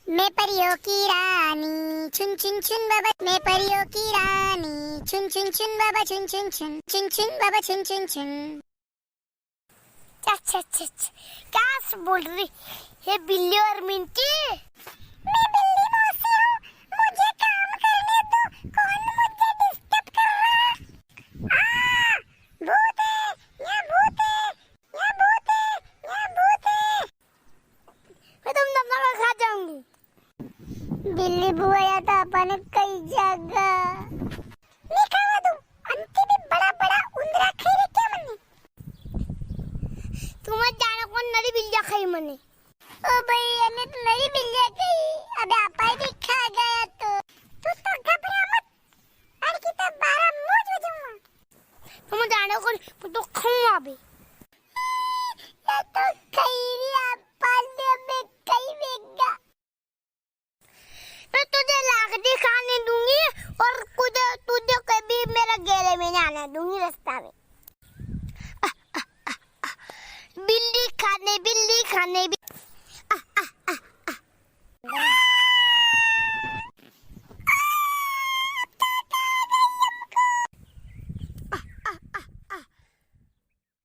मैं परियों की रानी चुन चुन चुन बाबा, मैं परियों की रानी चुन चुन चुन बाबा, चुन चुन चुन चुन चुन बाबा, चुन चुन चुन। अच्छा, क्या बोल रही है बिल्ली और मिंटी? मैं बिल्ली मौसी हूँ, मुझे काम करने दो, कौन मुझे डिस्टर्ब कर रहा? भूत है, ये भूत है, ये भूत है, ये भूत है। मैं तुम दोनों को खा जाऊंगी। बिल्ली बुआ या तो अपन कई जगह निकावा दूं, अंते भी बड़ा बड़ा उंदरा खाई रे क्या मने? तुम्हें जाने कौन नरी बिल्लिया खाई मने? ओ भैया ने तो नरी बिल्लिया खाई, अबे आपा भी खा गया तो घबरा मत, और की तो 12 मौज हो जाऊंगा। तुम्हें जाने कौन मैं तो खाऊंगा अभी। या तो खैरी आपा ने में कई वेगा। मैं तुझे लाकड़ी खाने दूंगी और तुझे कभी मेरे घेरे में नहीं आने दूंगी रास्ता में। बिल्ली खाने